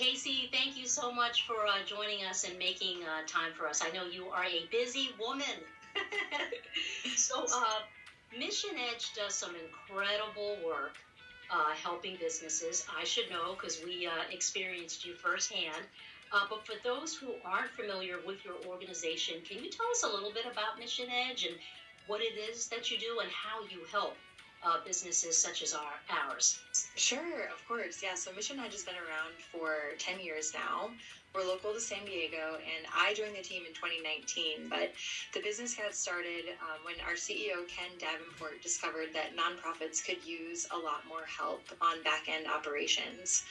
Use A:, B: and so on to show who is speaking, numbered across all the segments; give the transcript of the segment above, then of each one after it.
A: Kacie, thank you so much for joining us and making time for us. I know you are a busy woman. So, Mission Edge does some incredible work helping businesses. I should know because we experienced you firsthand. But for those who aren't familiar with your organization, can you tell us a little bit about Mission Edge and what it is that you do and how you help businesses such as ours?
B: Sure, of course. Yeah, so Mission Edge has been around for 10 years now. We're local to San Diego, and I joined the team in 2019. But the business got started when our CEO, Ken Davenport, discovered that nonprofits could use a lot more help on back end operations.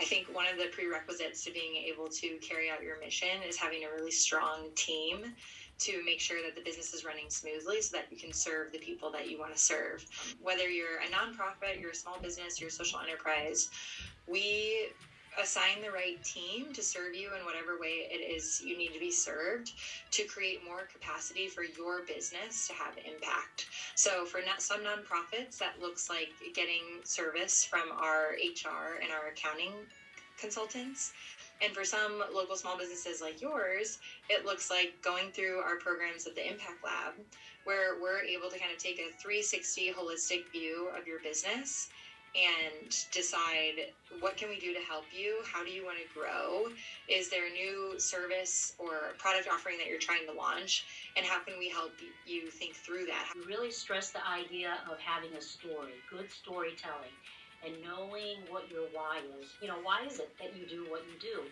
B: I think one of the prerequisites to being able to carry out your mission is having a really strong team to make sure that the business is running smoothly so that you can serve the people that you want to serve. Whether you're a nonprofit, you're a small business, you're a social enterprise, we assign the right team to serve you in whatever way it is you need to be served to create more capacity for your business to have impact. So for some nonprofits, that looks like getting service from our HR and our accounting consultants. And for some local small businesses like yours, it looks like going through our programs at the Impact Lab, where we're able to kind of take a 360 holistic view of your business and decide what can we do to help you? How do you want to grow? Is there a new service or product offering that you're trying to launch? And how can we help you think through that?
A: You really stress the idea of having a story, good storytelling, and knowing what your why is. Why is it that you do what you do?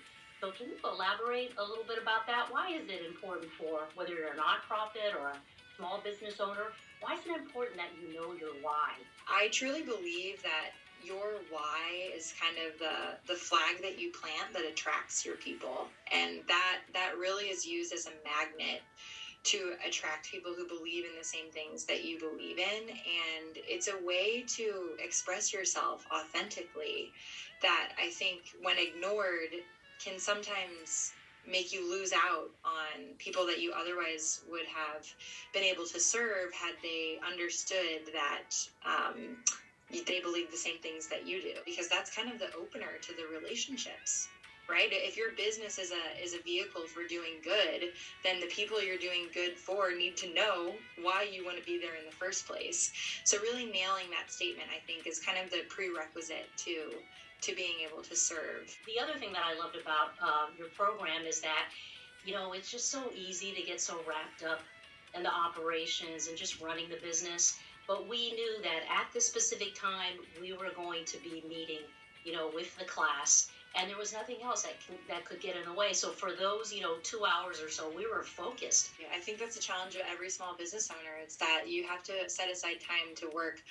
A: So can you elaborate a little bit about that? Why is it important for whether you're a nonprofit or a small business owner? Why is it important that you know your why?
B: I truly believe that your why is kind of the flag that you plant that attracts your people. And that really is used as a magnet to attract people who believe in the same things that you believe in. And it's a way to express yourself authentically that I think when ignored can sometimes make you lose out on people that you otherwise would have been able to serve had they understood that they believe the same things that you do, because that's kind of the opener to the relationships. Right? If your business is a vehicle for doing good, then the people you're doing good for need to know why you want to be there in the first place. So really nailing that statement, I think, is kind of the prerequisite to being able to serve.
A: The other thing that I loved about your program is that, it's just so easy to get so wrapped up in the operations and just running the business. But we knew that at this specific time, we were going to be meeting, with the class. And there was nothing else that could get in the way. So for those, 2 hours or so, we were focused.
B: Yeah, I think that's a challenge of every small business owner. It's that you have to set aside time to work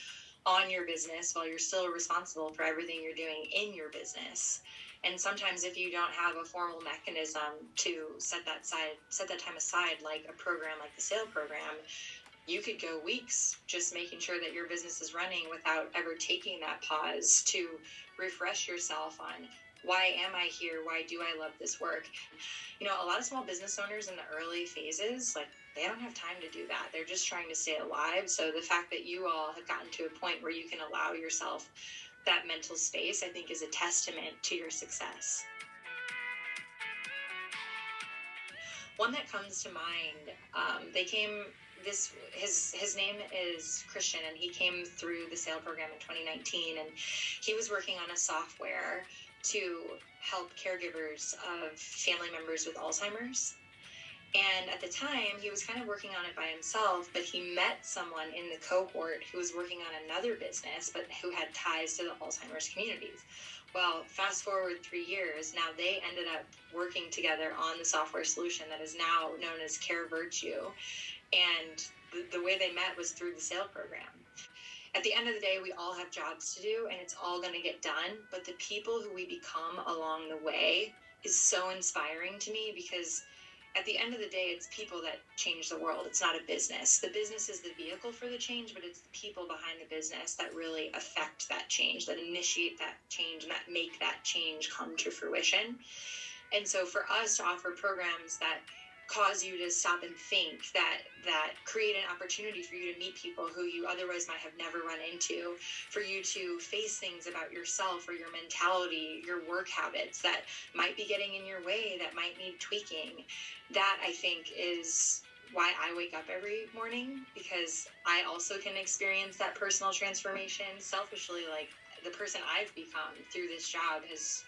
B: on your business while you're still responsible for everything you're doing in your business. And sometimes if you don't have a formal mechanism to set that time aside, like a program like the SAIL program, you could go weeks just making sure that your business is running without ever taking that pause to refresh yourself on why am I here? Why do I love this work? A lot of small business owners in the early phases, they don't have time to do that. They're just trying to stay alive. So the fact that you all have gotten to a point where you can allow yourself that mental space, I think, is a testament to your success. One that comes to mind, his name is Christian, and he came through the SAIL program in 2019, and he was working on a software to help caregivers of family members with Alzheimer's. And at the time, he was kind of working on it by himself, but he met someone in the cohort who was working on another business, but who had ties to the Alzheimer's communities. Well, fast forward 3 years, now they ended up working together on the software solution that is now known as Care Virtue. And the way they met was through the SAIL program. At the end of the day, we all have jobs to do, and it's all going to get done. But the people who we become along the way is so inspiring to me, because at the end of the day, it's people that change the world. It's not a business. The business is the vehicle for the change, but it's the people behind the business that really affect that change, that initiate that change, and that make that change come to fruition. And so for us to offer programs that cause you to stop and think, that create an opportunity for you to meet people who you otherwise might have never run into, for you to face things about yourself or your mentality, your work habits that might be getting in your way, that might need tweaking. That, I think, is why I wake up every morning, because I also can experience that personal transformation selfishly. Like, the person I've become through this job has,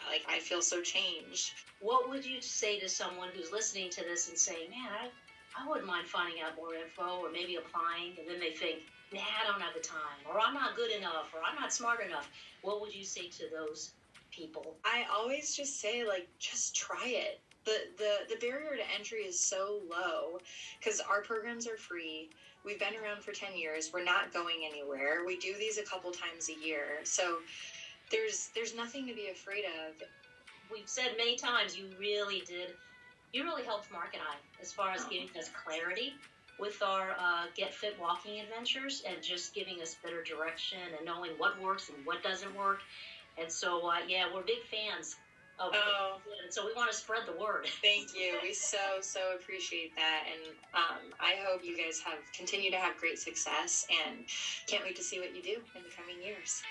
B: like, I feel so changed.
A: What would you say to someone who's listening to this and saying, man, I wouldn't mind finding out more info or maybe applying, and then they think, nah, I don't have the time, or I'm not good enough, or I'm not smart enough? What would you say to those people?
B: I always just say, like, just try it. The barrier to entry is so low because our programs are free. We've been around for 10 years. We're not going anywhere. We do these a couple times a year. So there's nothing to be afraid of.
A: We've said many times, you really helped Mark and I as far as giving us clarity with our Get Fit walking adventures, and just giving us better direction and knowing what works and what doesn't work. And so, yeah, we're big fans of it, and so we want to spread the word.
B: Thank you. We so appreciate that, and I hope you guys continue to have great success, and can't wait to see what you do in the coming years.